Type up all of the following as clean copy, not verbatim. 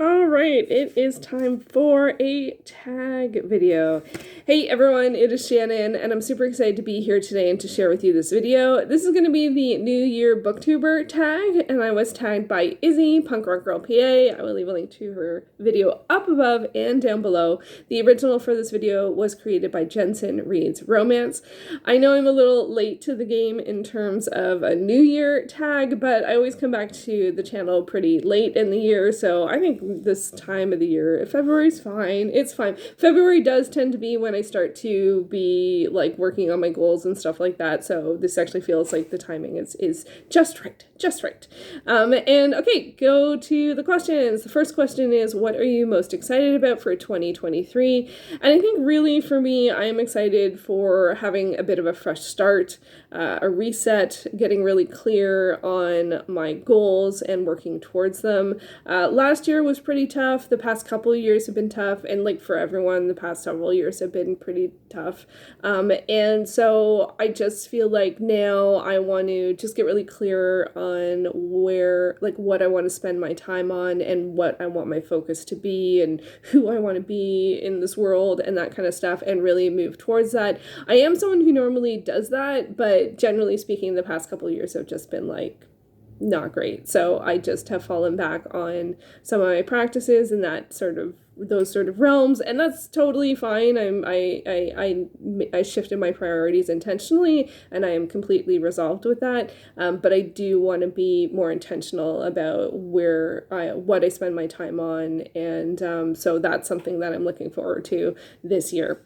All right, it is time for a tag video. Hey everyone, it is Shannon, and I'm super excited to be here today and to share with you this video. This is going to be the New Year BookTuber tag, and I was tagged by Izzy, Punk Rock Girl PA. I will leave a link to her video up above and down below. The original for this video was created by Jensen Reads Romance. I know I'm a little late to the game in terms of a New Year tag, but I always come back to the channel pretty late in the year, so I think this time of the year, February's fine. It's fine. February does tend to be when I start to be like working on my goals and stuff like that. So this actually feels like the timing is just right. Just right. And okay, go to the questions. The first question is, what are you most excited about for 2023? And I think really for me, I am excited for having a bit of a fresh start, a reset, getting really clear on my goals and working towards them. Last year was pretty tough. The past couple of years have been tough, and like for everyone, the past several years have been pretty tough. And so I just feel like now I want to just get really clear on where, like, what I want to spend my time on and what I want my focus to be and who I want to be in this world and that kind of stuff, and really move towards that. I am someone who normally does that, but generally speaking, the past couple of years have just been like not great. So I just have fallen back on some of my practices and those sort of realms, and that's totally fine. I shifted my priorities intentionally, and I am completely resolved with that. But I do want to be more intentional about what I spend my time on, and so that's something that I'm looking forward to this year.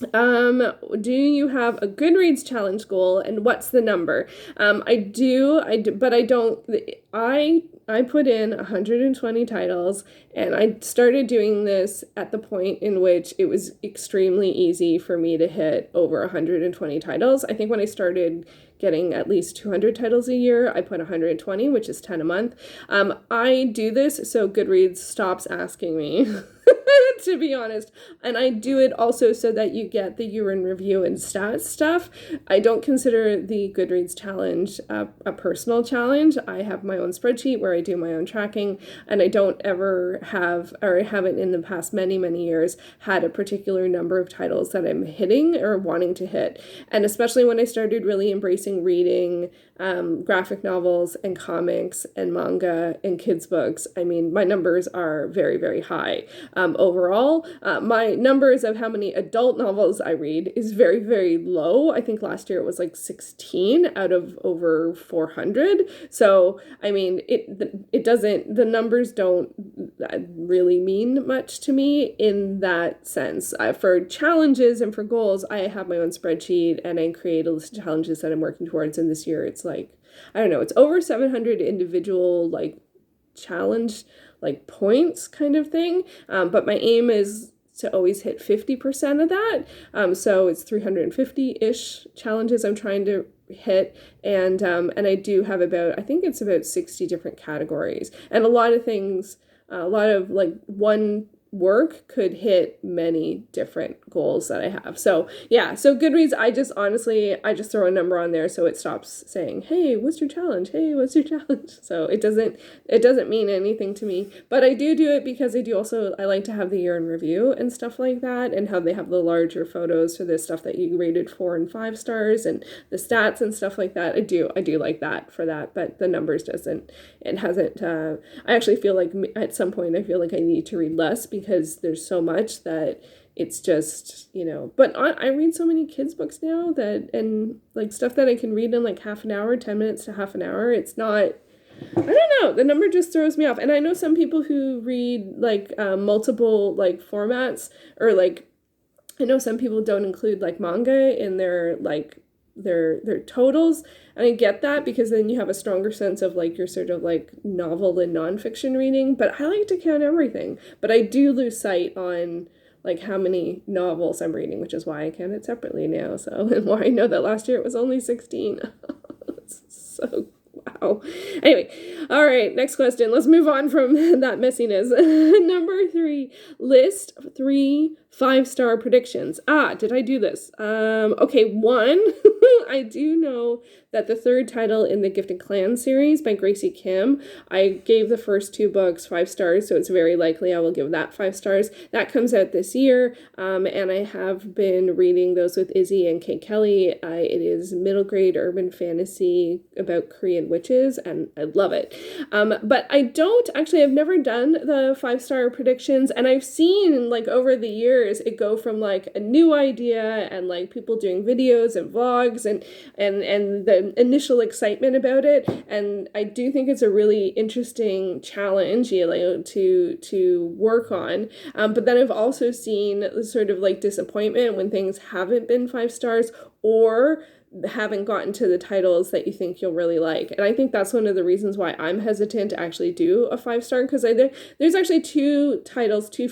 Do you have a Goodreads challenge goal, and what's the number? I do, but I don't, I put in 120 titles, and I started doing this at the point in which it was extremely easy for me to hit over 120 titles. I think when I started getting at least 200 titles a year, I put 120, which is 10 a month. I do this so Goodreads stops asking me, to be honest. And I do it also so that you get the year in review and stats stuff. I don't consider the Goodreads challenge a personal challenge. I have my own spreadsheet where I do my own tracking, and I don't ever have, or I haven't in the past many, many years, had a particular number of titles that I'm hitting or wanting to hit. And especially when I started really embracing reading graphic novels and comics and manga and kids books, I mean, my numbers are very, very high. Overall, my numbers of how many adult novels I read is very, very low. I think last year it was like 16 out of over 400. So, I mean, the numbers don't really mean much to me in that sense. For challenges and for goals, I have my own spreadsheet, and I create a list of challenges that I'm working towards. And this year it's like, I don't know, it's over 700 individual like challenge like points kind of thing. But my aim is to always hit 50% of that. So it's 350-ish challenges I'm trying to hit, and I do have I think it's about 60 different categories, and a lot of things, a lot of like one work could hit many different goals that I have. So yeah, so Goodreads, I just throw a number on there so it stops saying, hey, what's your challenge? Hey, what's your challenge? So it doesn't mean anything to me, but I do it because I like to have the year in review and stuff like that, and how they have the larger photos for the stuff that you rated 4 and 5 stars and the stats and stuff like that. I do like that for that, but the numbers hasn't. I actually feel like at some point I feel like I need to read less, because there's so much that it's just, but I read so many kids books now and like stuff that I can read in like half an hour, 10 minutes to half an hour. It's not, I don't know, the number just throws me off. And I know some people who read like multiple like formats, or like, I know some people don't include like manga in their like their totals, and I get that, because then you have a stronger sense of like your sort of like novel and nonfiction reading. But I like to count everything, but I do lose sight on like how many novels I'm reading, which is why I count it separately now. So, and why I know that last year it was only 16. So wow. Anyway, all right, next question. Let's move on from that messiness. Number 3, list 3 5-star predictions. Did I do this? Okay, 1, I do know that the third title in the Gifted Clan series by Graci Kim, I gave the first 2 books 5 stars, so it's very likely I will give that 5 stars. That comes out this year, and I have been reading those with Izzy and Kate Kelly. It is middle grade urban fantasy about Korean witches, and I love it. But I've never done the 5-star predictions, and I've seen, like, over the years, it go from, like, a new idea and, like, people doing videos and vlogs and the initial excitement about it, and I do think it's a really interesting challenge, you know, to work on. But then I've also seen sort of like disappointment when things haven't been 5 stars or haven't gotten to the titles that you think you'll really like. And I think that's one of the reasons why I'm hesitant to actually do a 5-star, because there's actually 2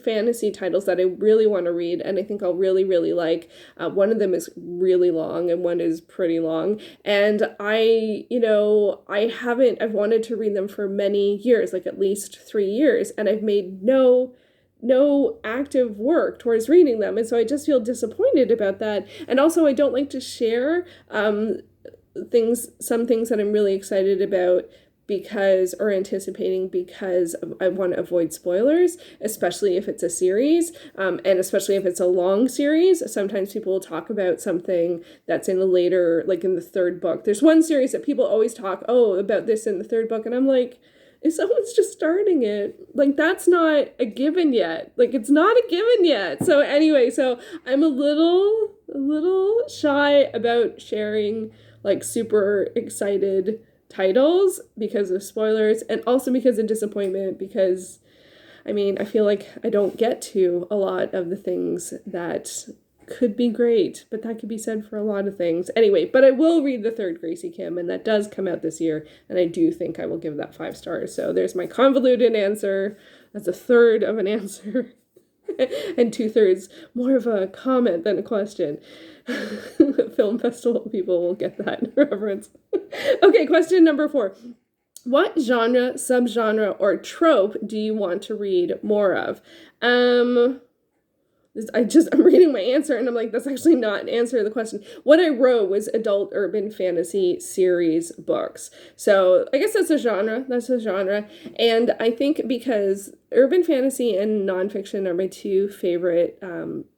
fantasy titles that I really want to read, and I think I'll really, really like. One of them is really long and one is pretty long. And I've wanted to read them for many years, like at least 3 years, and I've made no active work towards reading them, and so I just feel disappointed about that. And also I don't like to share some things that I'm really excited about or anticipating, because I want to avoid spoilers, especially if it's a series, and especially if it's a long series. Sometimes people will talk about something that's in a later, like in the 3rd book. There's one series that people always talk, about this in the 3rd book, and I'm like, if someone's just starting it, like, that's not a given yet. Like, it's not a given yet. So anyway, so I'm a little shy about sharing, like, super excited titles because of spoilers, and also because of disappointment, because, I mean, I feel like I don't get to a lot of the things that could be great, but that could be said for a lot of things. Anyway, but I will read the 3rd Graci Kim, and that does come out this year, and I do think I will give that 5 stars. So there's my convoluted answer. That's a third of an answer, and 2/3 more of a comment than a question. Film festival people will get that reference. Okay, question number 4. What genre, subgenre, or trope do you want to read more of? I'm reading my answer and I'm like, that's actually not an answer to the question. What I wrote was adult urban fantasy series books. So I guess that's a genre. And I think because urban fantasy and nonfiction are my 2 favorite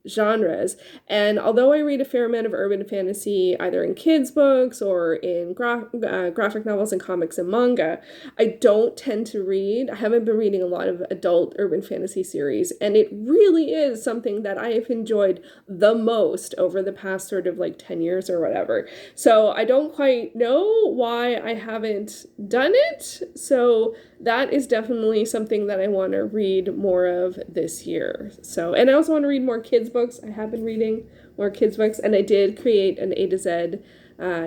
genres. And although I read a fair amount of urban fantasy, either in kids' books or in graphic novels and comics and manga, I haven't been reading a lot of adult urban fantasy series. And it really is something that I have enjoyed the most over the past sort of like 10 years or whatever. So I don't quite know why I haven't done it. So that is definitely something that I want to read more of this year. So, and I also want to read more kids books. I have been reading more kids books, and I did create an A to Z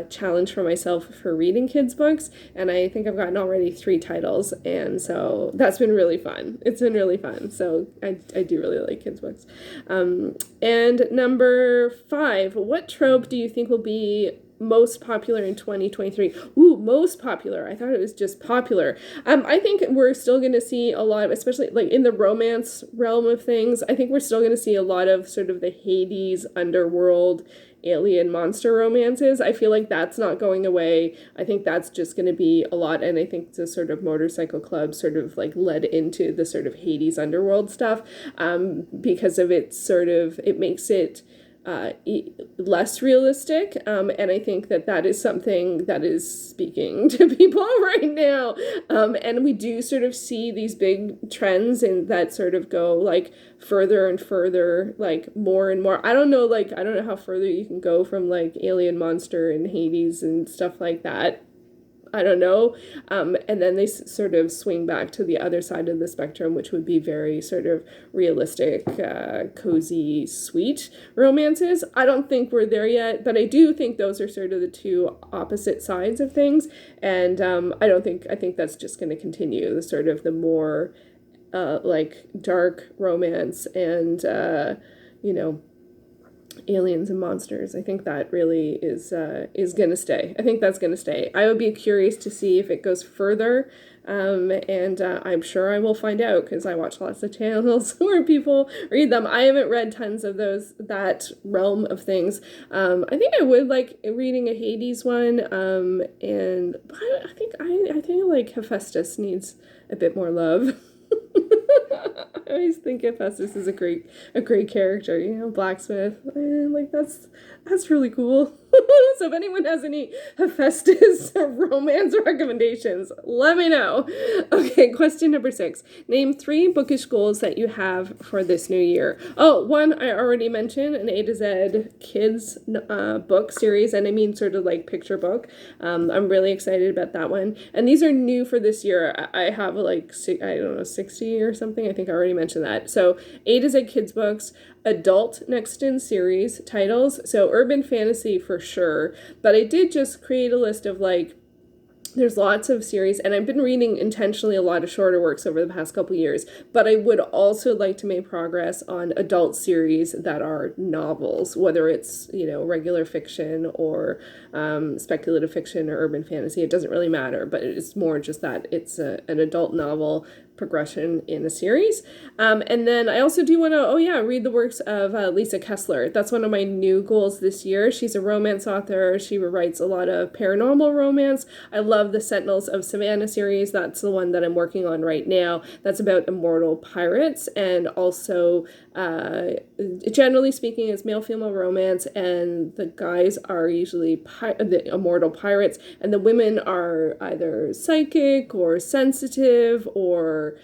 challenge for myself for reading kids books, and I think I've gotten already 3 titles, and so that's been really fun. It's been really fun. So I do really like kids books. And number 5, what trope do you think will be most popular in 2023? Ooh, most popular. I thought it was just popular. I think we're still going to see a lot of, especially like in the romance realm of things, I think we're still going to see a lot of sort of the Hades underworld alien monster romances. I feel like that's not going away. I think that's just going to be a lot, and I think the sort of motorcycle club sort of like led into the sort of Hades underworld stuff, because of its sort of, it makes it less realistic, and I think that is something that is speaking to people right now, and we do sort of see these big trends and that sort of go like further and further, like more and more. I don't know how further you can go from like alien monster and Hades and stuff like that. I don't know. And then they sort of swing back to the other side of the spectrum, which would be very sort of realistic, cozy, sweet romances. I don't think we're there yet, but I do think those are sort of the 2 opposite sides of things. And I think that's just going to continue, the sort of the more like dark romance and, aliens and monsters. I think that really is gonna stay. I think that's gonna stay. I would be curious to see if it goes further And I'm sure I will find out because I watch lots of channels where people read them. I haven't read tons of that realm of things. I think I would like reading a Hades one, and I think like Hephaestus needs a bit more love. I always think Hephaestus is a great character, blacksmith. And like that's really cool. So if anyone has any Hephaestus romance recommendations, let me know. Okay, question number 6. Name 3 bookish goals that you have for this new year. Oh, one I already mentioned, an A to Z kids book series, and I mean sort of like picture book. I'm really excited about that one. And these are new for this year. I have like, I don't know, 60 or something. I think I already mentioned that. So A to Z kids books, adult next in series titles, so urban fantasy for sure, but I did just create a list of like, there's lots of series, and I've been reading intentionally a lot of shorter works over the past couple years, but I would also like to make progress on adult series that are novels, whether it's, regular fiction or speculative fiction or urban fantasy. It doesn't really matter, but it's more just that it's an adult novel progression in a series. And then I also do want to, read the works of Lisa Kessler. That's one of my new goals this year. She's a romance author. She writes a lot of paranormal romance. I love the Sentinals of Savannah series. That's the one that I'm working on right now. That's about immortal pirates, and also generally speaking, it's male-female romance, and the guys are usually the immortal pirates, and the women are either psychic or sensitive or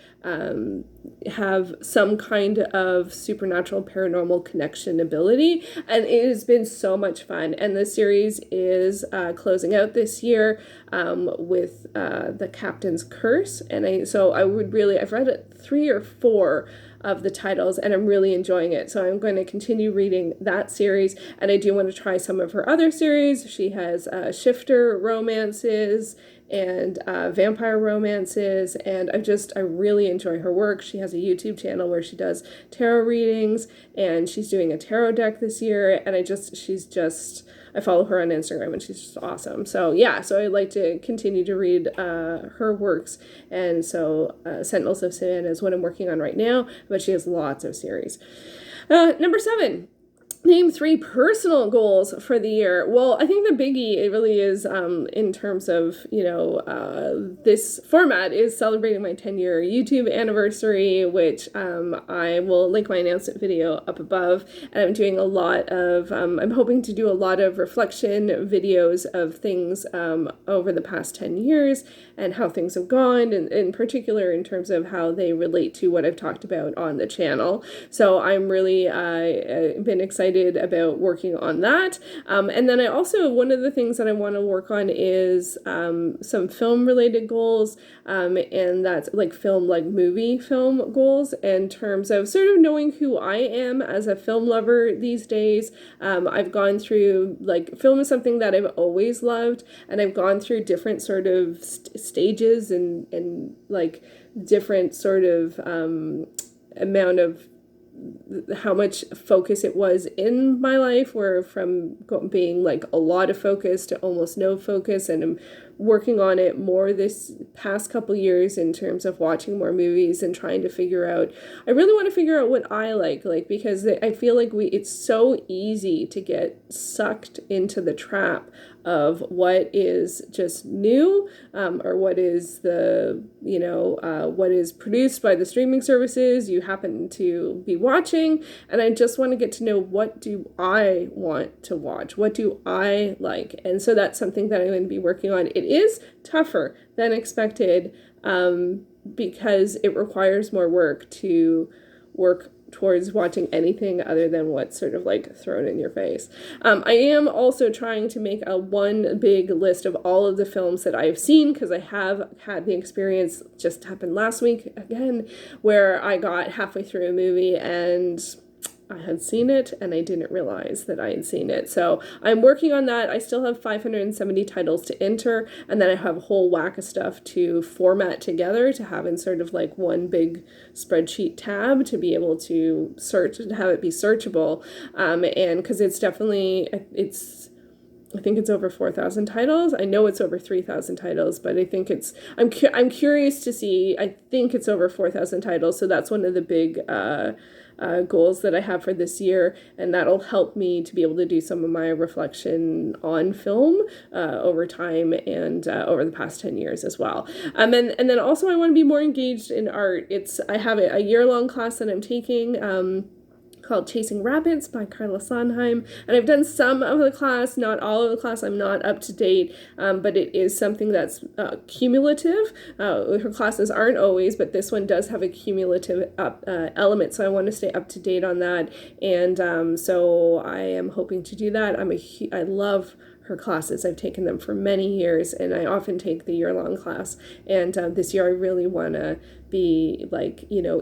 have some kind of supernatural paranormal connection ability, and it has been so much fun. And the series is closing out this year with the Captain's Curse, and I've read 3 or 4 of the titles, and I'm really enjoying it. So I'm going to continue reading that series, and I do want to try some of her other series. She has shifter romances and vampire romances, and I really enjoy her work. She has a YouTube channel where she does tarot readings, and she's doing a tarot deck this year, and I follow her on Instagram, and she's just awesome. So I'd like to continue to read her works, and so Sentinels of Savannah is what I'm working on right now, but she has lots of series. Number 7. Name 3 personal goals for the year. Well, I think the biggie, it really is, in terms of, this format, is celebrating my 10-year YouTube anniversary, which I will link my announcement video up above. And I'm doing I'm hoping to do a lot of reflection videos of things over the past 10 years and how things have gone, and in particular in terms of how they relate to what I've talked about on the channel. So I'm really been excited about working on that. And then one of the things that I want to work on is some film related goals, and that's like movie film goals, in terms of sort of knowing who I am as a film lover these days. I've gone through, film is something that I've always loved, and I've gone through different sort of stages and different sort of amount of how much focus it was in my life, where from being a lot of focus to almost no focus, and I'm working on it more this past couple years in terms of watching more movies and trying to I really want to figure out what I like, because I feel like it's so easy to get sucked into the trap of what is just new, or what is what is produced by the streaming services you happen to be watching. And I just want to get to know, what do I want to watch? What do I like? And so that's something that I'm going to be working on. It is tougher than expected, because it requires more work to work towards watching anything other than what's sort of thrown in your face. I am also trying to make one big list of all of the films that I've seen, because I have had the experience, just happened last week again, where I got halfway through a movie and I had seen it and I didn't realize that I had seen it. So I'm working on that. I still have 570 titles to enter, and then I have a whole whack of stuff to format together to have in sort of one big spreadsheet tab to be able to search and have it be searchable. And because it's I think it's over 4,000 titles. I know it's over 3,000 titles, but I think it's, I'm curious to see, I think it's over 4,000 titles, so that's one of the big goals that I have for this year, and that'll help me to be able to do some of my reflection on film over time and over the past 10 years as well. And then also I want to be more engaged in art. I have a year-long class that I'm taking, called Chasing Rabbits by Carla Sondheim, and I've done some of the class, not all of the class. I'm not up to date, but it is something that's cumulative. Her classes aren't always, but this one does have a cumulative element, so I want to stay up to date on that, and so I am hoping to do that. I love her classes. I've taken them for many years, and I often take the year-long class, and this year I really want to be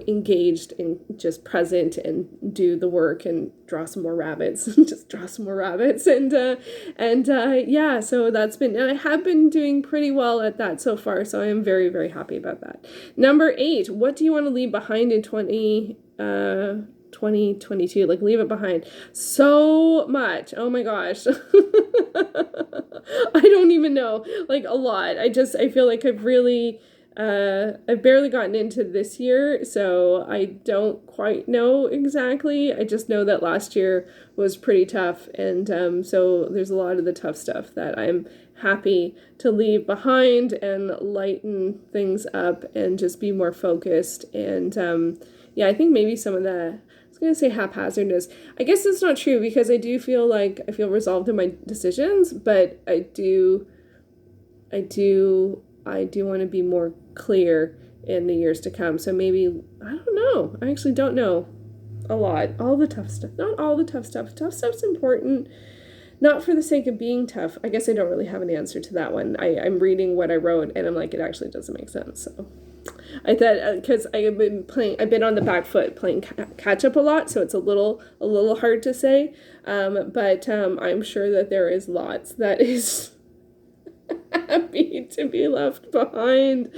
engaged and just present and do the work and draw some more rabbits. Just draw some more rabbits, and yeah, so that's been, and I have been doing pretty well at that so far, so I am very, very happy about that. Number 8, what do you want to leave behind in 2022? Like, leave it behind. So much. Oh my gosh. I don't even know. Like, a lot. I feel like I've barely gotten into this year, so I don't quite know exactly. I just know that last year was pretty tough, and so there's a lot of the tough stuff that I'm happy to leave behind and lighten things up and just be more focused. And yeah, I think maybe some of the, I was going to say haphazardness. I guess it's not true, because I do feel like I feel resolved in my decisions, but I do want to be more clear in the years to come. So maybe, I don't know. I actually don't know a lot. All the tough stuff. Not all the tough stuff. Tough stuff's important, not for the sake of being tough. I guess I don't really have an answer to that one. I'm reading what I wrote, and I'm like, it actually doesn't make sense. So I thought, because I've been on the back foot playing catch up a lot, so it's a little hard to say. But I'm sure that there is lots that is happy to be left behind.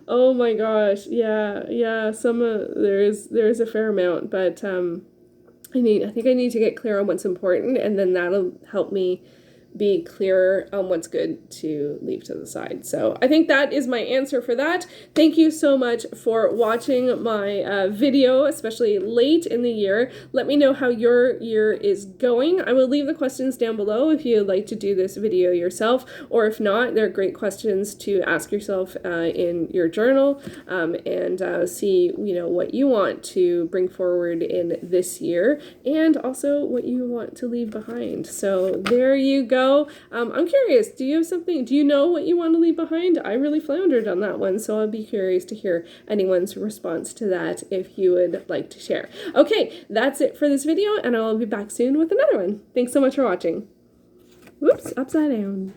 Oh my gosh, yeah. There is a fair amount, but I think I need to get clear on what's important, and then that'll help me be clearer on what's good to leave to the side. So I think that is my answer for that. Thank you so much for watching my video, especially late in the year. Let me know how your year is going. I will leave the questions down below if you'd like to do this video yourself, or if not, they're great questions to ask yourself in your journal, and see what you want to bring forward in this year, and also what you want to leave behind. So there you go. I'm curious, do you know what you want to leave behind? I really floundered on that one, so I'll be curious to hear anyone's response to that if you would like to share. Okay, that's it for this video, and I'll be back soon with another one. Thanks so much for watching. Whoops, upside down.